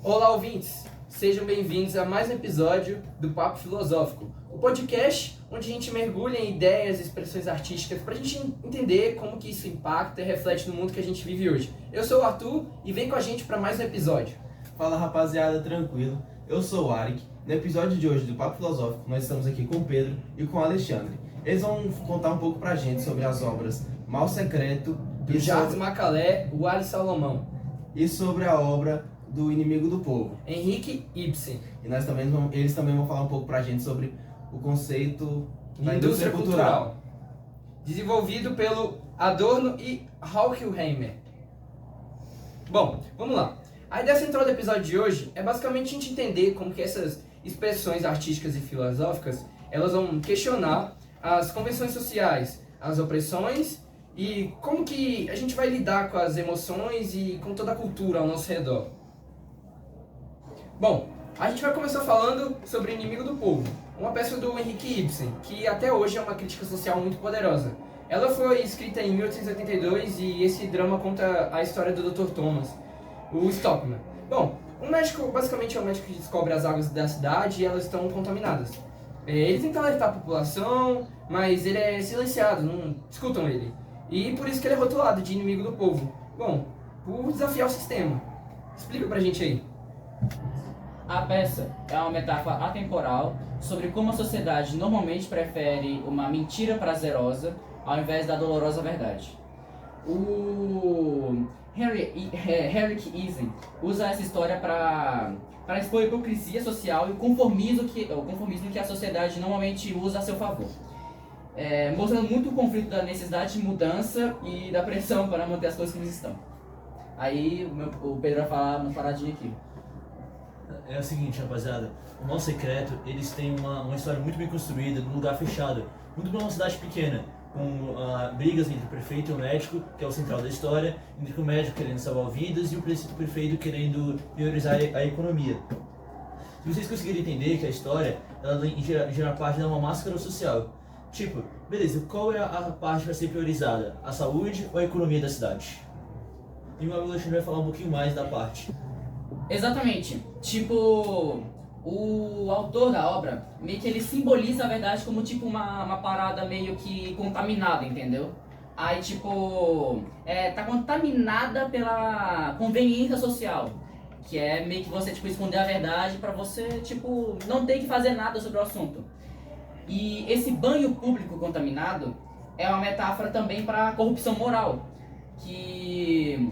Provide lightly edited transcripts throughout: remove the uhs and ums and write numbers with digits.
Olá, ouvintes! Sejam bem-vindos a mais um episódio do Papo Filosófico, o podcast onde a gente mergulha em ideias e expressões artísticas para a gente entender como que isso impacta e reflete no mundo que a gente vive hoje. Eu sou o Arthur e vem com a gente para mais um episódio. Fala rapaziada, tranquilo? Eu sou o Arik. No episódio de hoje do Papo Filosófico, nós estamos aqui com o Pedro e com o Alexandre. Eles vão contar um pouco pra gente sobre as obras Mal Secreto Do Jardim Macalé, o Ali Salomão, e sobre a obra do Inimigo do Povo. Henrique Ibsen. E eles também vão falar um pouco pra gente sobre o conceito da Indústria cultural, desenvolvido pelo Adorno e Horkheimer. Bom, vamos lá. A ideia central do episódio de hoje é basicamente a gente entender como que essas expressões artísticas e filosóficas elas vão questionar as convenções sociais, as opressões e como que a gente vai lidar com as emoções e com toda a cultura ao nosso redor. Bom, a gente vai começar falando sobre Inimigo do Povo, uma peça do Henrique Ibsen, que até hoje é uma crítica social muito poderosa. Ela foi escrita em 1882 e esse drama conta a história do Dr. Thomas, o Stockman. Bom, um médico, basicamente é um médico que descobre as águas da cidade e elas estão contaminadas. Ele tenta alertar a população, mas ele é silenciado, não escutam ele. E por isso que ele é rotulado de inimigo do povo. Bom, por desafiar o sistema. Explica pra gente aí. A peça é uma metáfora atemporal sobre como a sociedade normalmente prefere uma mentira prazerosa ao invés da dolorosa verdade. O Henrik Ibsen usa essa história para expor a hipocrisia social e o conformismo que a sociedade normalmente usa a seu favor. Mostrando muito o conflito da necessidade de mudança e da pressão para manter as coisas como estão. Aí o Pedro vai falar uma paradinha aqui. É o seguinte, rapaziada, o Mal Secreto, eles têm uma história muito bem construída, num lugar fechado, muito bem uma cidade pequena, com brigas entre o prefeito e o médico, que é o central da história, entre o médico querendo salvar vidas e o prefeito querendo priorizar a economia. Se vocês conseguirem entender que a história, ela em geral parte de uma máscara social. Tipo, beleza, qual é a parte para ser priorizada? A saúde ou a economia da cidade? E o meu amigo Alexandre vai falar um pouquinho mais da parte. Exatamente. Tipo, o autor da obra, meio que ele simboliza a verdade como tipo uma parada meio que contaminada, entendeu? Aí tipo, tá contaminada pela conveniência social, que é meio que você tipo esconder a verdade pra você tipo não ter que fazer nada sobre o assunto. E esse banho público contaminado é uma metáfora também para corrupção moral, que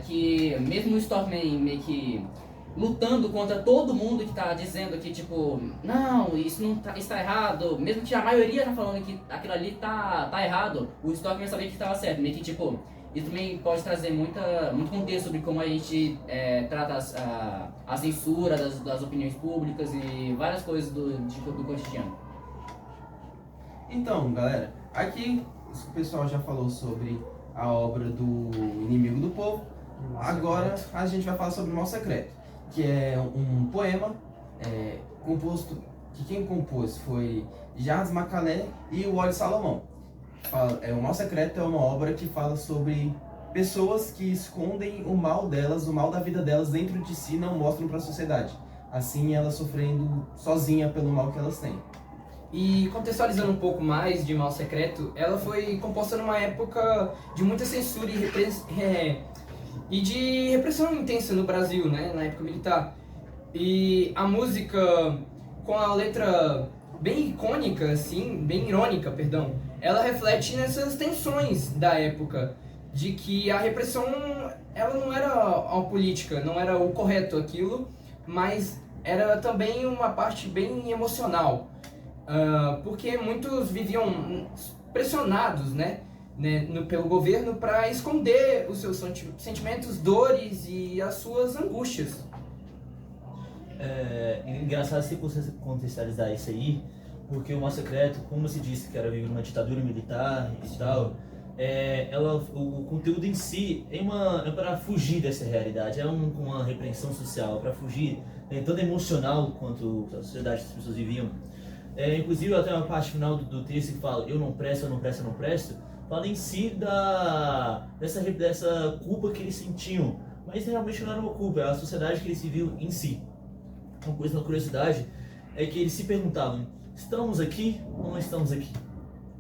que mesmo o Stockman meio que lutando contra todo mundo que tá dizendo que tipo, não, isso não tá, está errado, mesmo que a maioria tá falando que aquilo ali tá errado, o Stockman sabia que estava certo, meio que tipo, isso também pode trazer muito contexto sobre como a gente trata a censura das opiniões públicas e várias coisas do cotidiano. Então, galera, aqui o pessoal já falou sobre a obra do Inimigo do Povo. Agora a gente vai falar sobre o Mal Secreto, que é um poema composto, que quem compôs foi Jardim Macalé e o Ali Salomão. O Mal Secreto é uma obra que fala sobre pessoas que escondem o mal delas, o mal da vida delas dentro de si, não mostram para a sociedade. Assim elas sofrendo sozinha pelo mal que elas têm. E contextualizando um pouco mais de Mal Secreto, ela foi composta numa época de muita censura e de repressão intensa no Brasil, né, na época militar. E a música, com a letra bem icônica, assim, bem irônica, perdão, ela reflete nessas tensões da época, de que a repressão ela não era a política, não era o correto aquilo, mas era também uma parte bem emocional. Porque muitos viviam pressionados, pelo governo para esconder os seus sentimentos, dores e as suas angústias. É engraçado você contextualizar isso aí, porque o Mal Secreto, como se disse que era vivo numa ditadura militar e tal, o conteúdo em si é para fugir dessa realidade, uma repreensão social, para fugir tanto emocional quanto a sociedade que as pessoas viviam. Inclusive até uma parte final do texto que fala eu não presto, fala em si dessa culpa que eles sentiam mas realmente não era uma culpa, era a sociedade que ele se viu em si. Uma coisa, uma curiosidade, é que eles se perguntavam, estamos aqui ou não estamos aqui?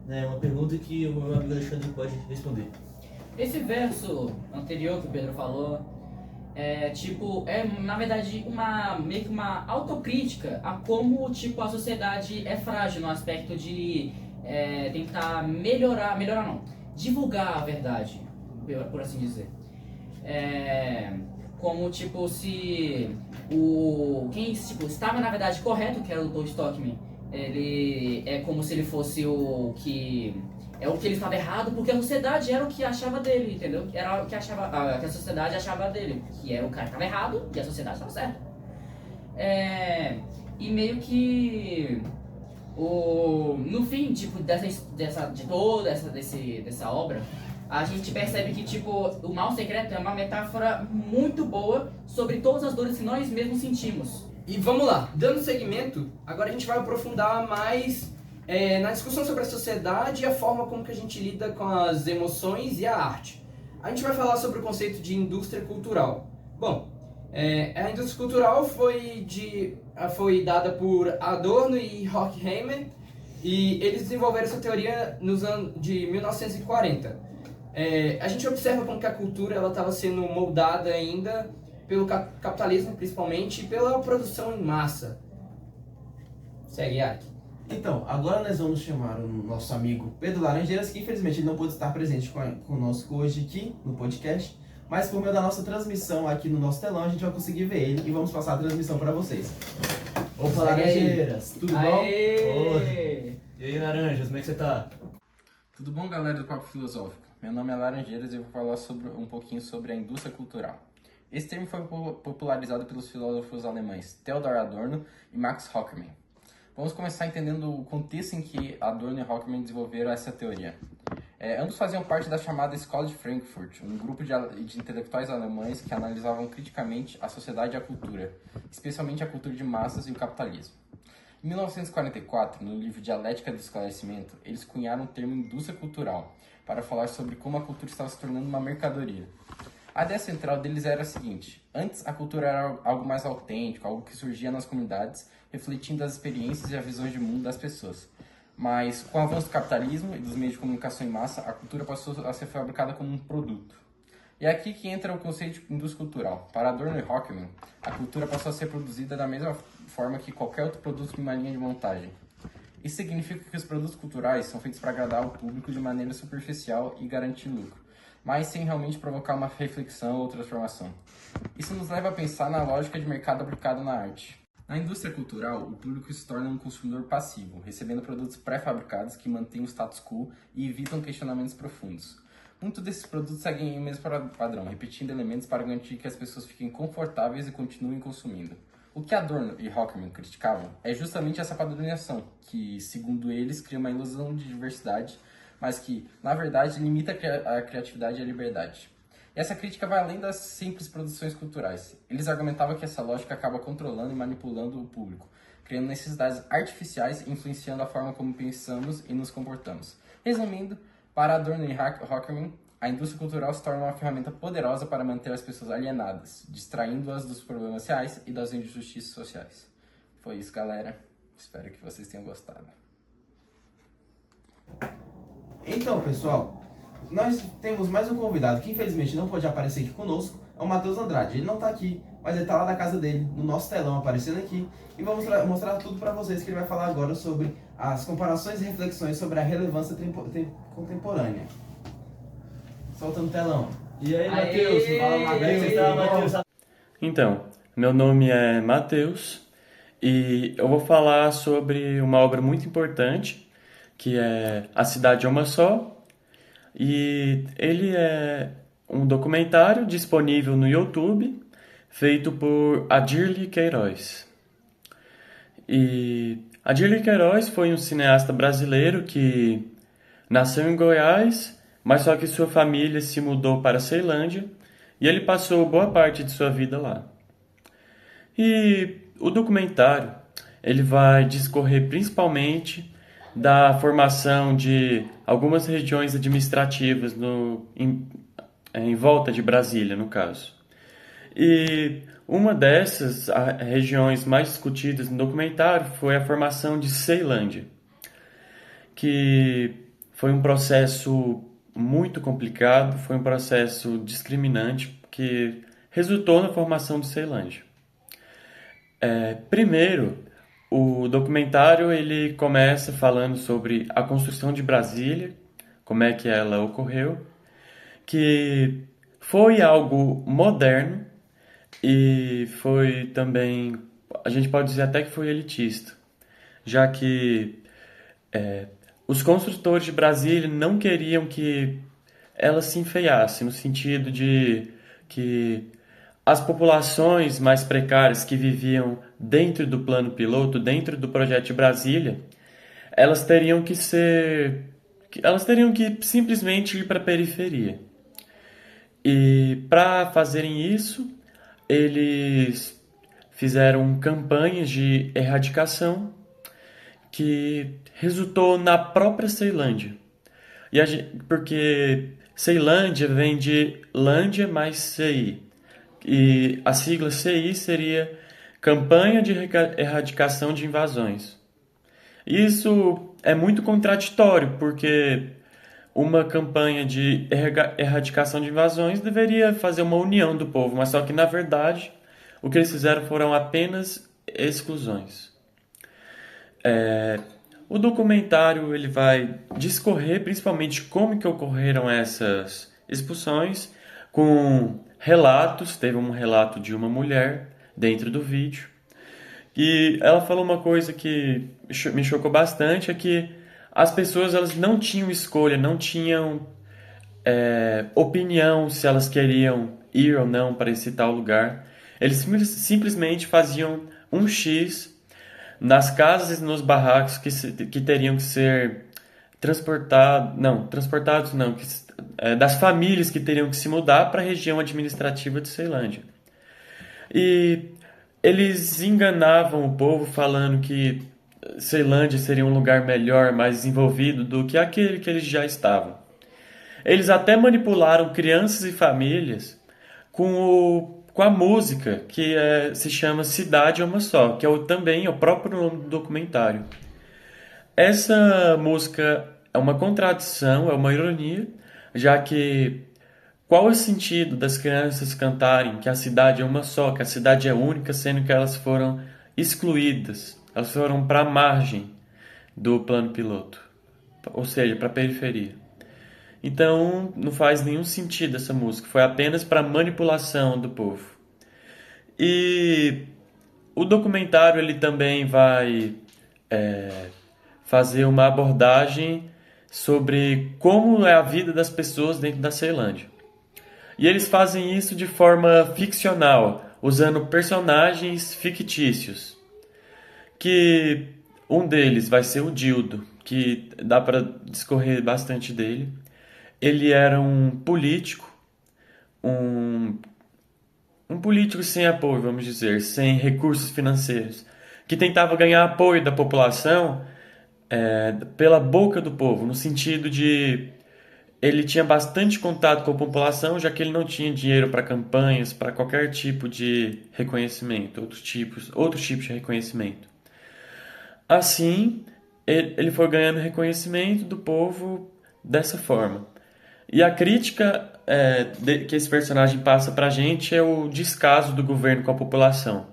Né, uma pergunta que o meu amigo Alexandre pode responder. Esse verso anterior que o Pedro falou é na verdade meio que uma autocrítica a como tipo a sociedade é frágil no aspecto de tentar melhorar não, divulgar a verdade, por assim dizer. Como tipo se quem tipo estava na verdade correto, que era o Dr. Stockman, ele é como se ele fosse o que ele estava errado, porque a sociedade era o que achava dele, entendeu? Era o que que a sociedade achava dele, que era o cara que estava errado e a sociedade estava certa. E meio que no fim, tipo, dessa obra, a gente percebe que tipo o mal secreto é uma metáfora muito boa sobre todas as dores que nós mesmos sentimos. E vamos lá, dando seguimento, agora a gente vai aprofundar mais na discussão sobre a sociedade e a forma como que a gente lida com as emoções e a arte. A gente vai falar sobre o conceito de indústria cultural. Bom, a indústria cultural foi dada por Adorno e Horkheimer, e eles desenvolveram essa teoria nos anos de 1940. A gente observa como que a cultura estava sendo moldada ainda pelo capitalismo, principalmente, e pela produção em massa. Segue, Aki. Então, agora nós vamos chamar o nosso amigo Pedro Laranjeiras, que infelizmente ele não pôde estar presente conosco hoje aqui no podcast, mas por meio da nossa transmissão aqui no nosso telão, a gente vai conseguir ver ele e vamos passar a transmissão para vocês. Opa, Laranjeiras, tudo bom? Aê! E aí, Laranjas, como é que você tá? Tudo bom, galera do Papo Filosófico? Meu nome é Laranjeiras e eu vou falar um pouquinho sobre a indústria cultural. Esse termo foi popularizado pelos filósofos alemães Theodor Adorno e Max Horkheimer. Vamos começar entendendo o contexto em que Adorno e Horkheimer desenvolveram essa teoria. Ambos faziam parte da chamada Escola de Frankfurt, um grupo de intelectuais alemães que analisavam criticamente a sociedade e a cultura, especialmente a cultura de massas e o capitalismo. Em 1944, no livro Dialética do Esclarecimento, eles cunharam o termo indústria cultural para falar sobre como a cultura estava se tornando uma mercadoria. A ideia central deles era a seguinte: antes a cultura era algo mais autêntico, algo que surgia nas comunidades, refletindo as experiências e as visões de mundo das pessoas. Mas com o avanço do capitalismo e dos meios de comunicação em massa, a cultura passou a ser fabricada como um produto. E é aqui que entra o conceito de indústria cultural. Para Adorno e Horkheimer, a cultura passou a ser produzida da mesma forma que qualquer outro produto em uma linha de montagem. Isso significa que os produtos culturais são feitos para agradar ao público de maneira superficial e garantir lucro, mas sem realmente provocar uma reflexão ou transformação. Isso nos leva a pensar na lógica de mercado aplicada na arte. Na indústria cultural, o público se torna um consumidor passivo, recebendo produtos pré-fabricados que mantêm o status quo e evitam questionamentos profundos. Muitos desses produtos seguem o mesmo padrão, repetindo elementos para garantir que as pessoas fiquem confortáveis e continuem consumindo. O que Adorno e Horkheimer criticavam é justamente essa padronização, que, segundo eles, cria uma ilusão de diversidade, mas que, na verdade, limita a criatividade e a liberdade. E essa crítica vai além das simples produções culturais. Eles argumentavam que essa lógica acaba controlando e manipulando o público, criando necessidades artificiais e influenciando a forma como pensamos e nos comportamos. Resumindo, para Adorno e Horkheimer, a indústria cultural se torna uma ferramenta poderosa para manter as pessoas alienadas, distraindo-as dos problemas reais e das injustiças sociais. Foi isso, galera. Espero que vocês tenham gostado. Então, pessoal, nós temos mais um convidado que infelizmente não pode aparecer aqui conosco, é o Matheus Andrade. Ele não está aqui, mas ele está lá na casa dele, no nosso telão, aparecendo aqui, e vamos mostrar tudo para vocês, que ele vai falar agora sobre as comparações e reflexões sobre a relevância contemporânea. Solta no telão. E aí, Matheus? Fala, Matheus. Como é que você tá, Matheus? Então, meu nome é Matheus e eu vou falar sobre uma obra muito importante, que é A Cidade é uma Só, e ele é um documentário disponível no YouTube, feito por Adirle Queiroz. E Adirle Queiroz foi um cineasta brasileiro que nasceu em Goiás, mas só que sua família se mudou para a Ceilândia e ele passou boa parte de sua vida lá. E o documentário ele vai discorrer principalmente da formação de algumas regiões administrativas em volta de Brasília, no caso. E uma dessas regiões mais discutidas no documentário foi a formação de Ceilândia, que foi um processo muito complicado, foi um processo discriminante que resultou na formação de Ceilândia. Primeiro, o documentário ele começa falando sobre a construção de Brasília, como é que ela ocorreu, que foi algo moderno e foi também, a gente pode dizer até que foi elitista, já que os construtores de Brasília não queriam que ela se enfeiasse, no sentido de que as populações mais precárias que viviam dentro do plano piloto, dentro do projeto de Brasília, elas teriam que simplesmente ir para a periferia. E para fazerem isso, eles fizeram campanhas de erradicação que resultou na própria Ceilândia. Porque Ceilândia vem de Lândia mais CI. E a sigla CI seria Campanha de Erradicação de Invasões. Isso é muito contraditório, porque uma campanha de erradicação de invasões deveria fazer uma união do povo, mas só que, na verdade, o que eles fizeram foram apenas exclusões. O documentário ele vai discorrer principalmente como que ocorreram essas expulsões, com relatos. Teve um relato de uma mulher dentro do vídeo, e ela falou uma coisa que me chocou bastante, é que as pessoas elas não tinham escolha, não tinham opinião se elas queriam ir ou não para esse tal lugar. Eles simplesmente faziam um X nas casas e nos barracos que teriam que ser das famílias que teriam que se mudar para a região administrativa de Ceilândia. E eles enganavam o povo falando que Ceilândia seria um lugar melhor, mais desenvolvido do que aquele que eles já estavam. Eles até manipularam crianças e famílias com a música que se chama Cidade é uma Só, que também é o próprio nome do documentário. Essa música é uma contradição, é uma ironia, já que qual é o sentido das crianças cantarem que a cidade é uma só, que a cidade é única, sendo que elas foram excluídas, elas foram para a margem do plano piloto, ou seja, para a periferia. Então, não faz nenhum sentido essa música, foi apenas para manipulação do povo. E o documentário ele também vai fazer uma abordagem sobre como é a vida das pessoas dentro da Ceilândia. E eles fazem isso de forma ficcional, usando personagens fictícios. Que um deles vai ser o Dildo, que dá para discorrer bastante dele. Ele era um político, um político sem apoio, vamos dizer, sem recursos financeiros, que tentava ganhar apoio da população pela boca do povo, no sentido de ele tinha bastante contato com a população, já que ele não tinha dinheiro para campanhas, para qualquer tipo de reconhecimento, outros tipos de reconhecimento. Assim, ele foi ganhando reconhecimento do povo dessa forma. E a crítica que esse personagem passa pra gente é o descaso do governo com a população.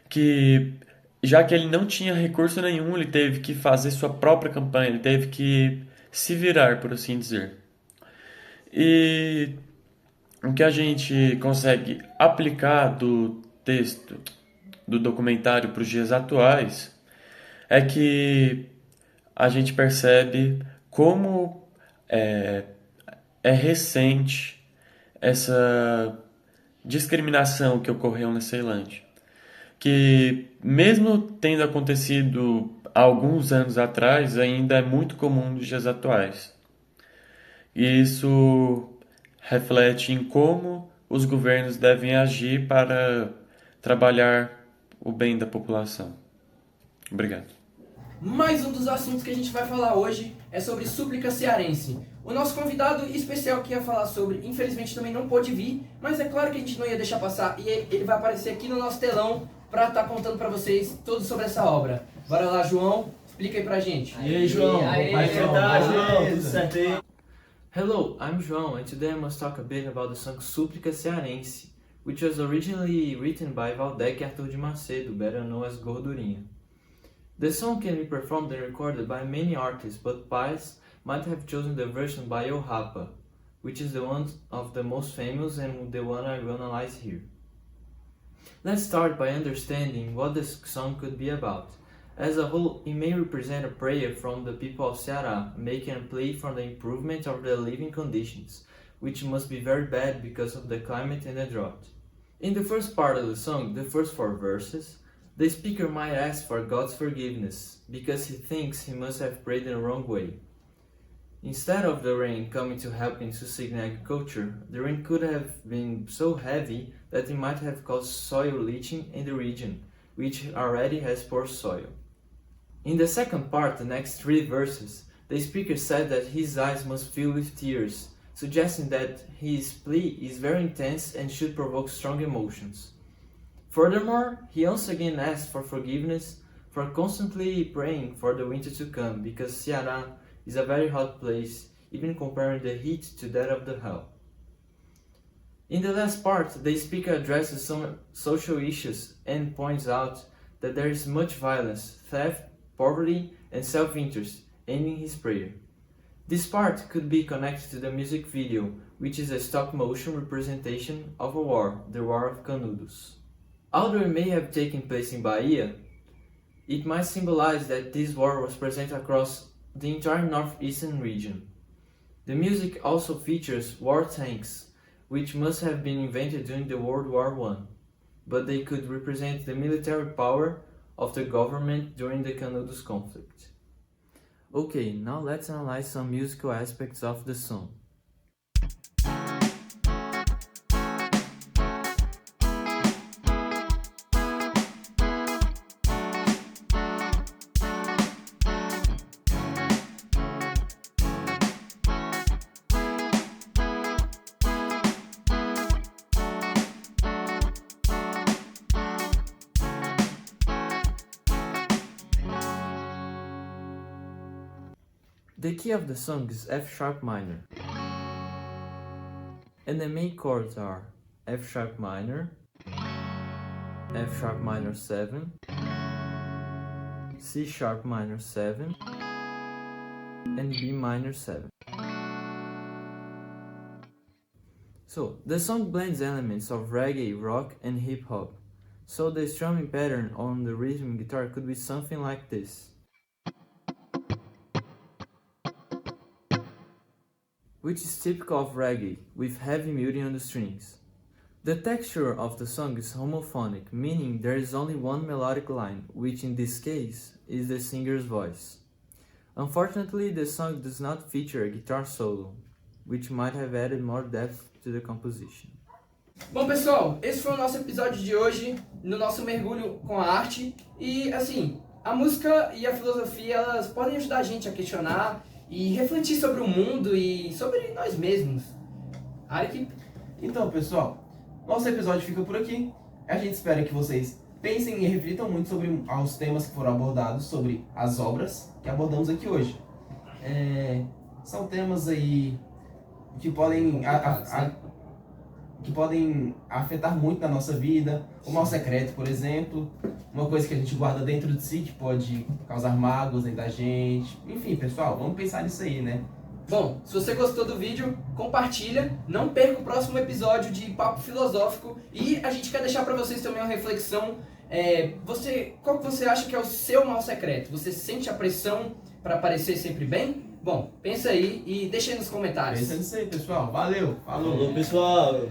Que, já que ele não tinha recurso nenhum, ele teve que fazer sua própria campanha, ele teve que se virar, por assim dizer. E o que a gente consegue aplicar do texto do documentário para os dias atuais é que a gente percebe como é recente essa discriminação que ocorreu na Ceilândia. Que mesmo tendo acontecido há alguns anos atrás, ainda é muito comum nos dias atuais. E isso reflete em como os governos devem agir para trabalhar o bem da população. Obrigado. Mais um dos assuntos que a gente vai falar hoje é sobre súplica cearense. O nosso convidado especial que ia falar sobre, infelizmente também não pôde vir, mas é claro que a gente não ia deixar passar e ele vai aparecer aqui no nosso telão para estar contando para vocês tudo sobre essa obra. Bora lá, João, explica aí pra gente. E aí, João? Aê, Como é que você tá, João? Tudo certo aí? Hello, I'm João, and today I must talk a bit about the song Súplica Cearense, which was originally written by Valdec Arthur de Macedo, better known as Gordurinha. The song can be performed and recorded by many artists, but Paz might have chosen the version by El Rapa, which is the one of the most famous and the one I will analyze here. Let's start by understanding what the song could be about. As a whole, it may represent a prayer from the people of Ceará, making a plea for the improvement of their living conditions, which must be very bad because of the climate and the drought. In the first part of the song, the first 4 verses, the speaker might ask for God's forgiveness, because he thinks he must have prayed in the wrong way. Instead of the rain coming to help in sustain agriculture, the rain could have been so heavy that it might have caused soil leaching in the region, which already has poor soil. In the second part, the next 3 verses, the speaker said that his eyes must fill with tears, suggesting that his plea is very intense and should provoke strong emotions. Furthermore, he once again asked for forgiveness for constantly praying for the winter to come, because Ceará is a very hot place, even comparing the heat to that of the hell. In the last part, the speaker addresses some social issues and points out that there is much violence, theft, poverty, and self-interest ending his prayer. This part could be connected to the music video, which is a stop-motion representation of a war, the War of Canudos. Although it may have taken place in Bahia, it might symbolize that this war was present across the entire northeastern region. The music also features war tanks, which must have been invented during the World War I, but they could represent the military power of the government during the Canudos conflict. Okay, now let's analyze some musical aspects of the song. The key of the song is F sharp minor, and the main chords are F sharp minor, F sharp minor 7, C sharp minor 7, and B minor 7. So, the song blends elements of reggae, rock, and hip hop, so the strumming pattern on the rhythm guitar could be something like this, which is typical of reggae, with heavy muting on the strings. The texture of the song is homophonic, meaning there is only one melodic line, which in this case is the singer's voice. Unfortunately, the song does not feature a guitar solo, which might have added more depth to the composition. Bom, pessoal, esse foi o nosso episódio de hoje, no nosso mergulho com a arte. E, assim, a música e a filosofia, elas podem ajudar a gente a questionar e refletir sobre o mundo e sobre nós mesmos. Arik? Então, pessoal, nosso episódio fica por aqui. A gente espera que vocês pensem e reflitam muito sobre os temas que foram abordados, sobre as obras que abordamos aqui hoje. São temas aí que podem afetar muito na nossa vida. O mal secreto, por exemplo, uma coisa que a gente guarda dentro de si que pode causar mágoas dentro da gente. Enfim, pessoal, vamos pensar nisso aí, né? Bom, se você gostou do vídeo, compartilha, não perca o próximo episódio de Papo Filosófico e a gente quer deixar para vocês também uma reflexão. Qual que você acha que é o seu mal secreto? Você sente a pressão para parecer sempre bem? Bom, pensa aí e deixa aí nos comentários. Pensa nisso aí, pessoal. Valeu, falou. Falou, pessoal.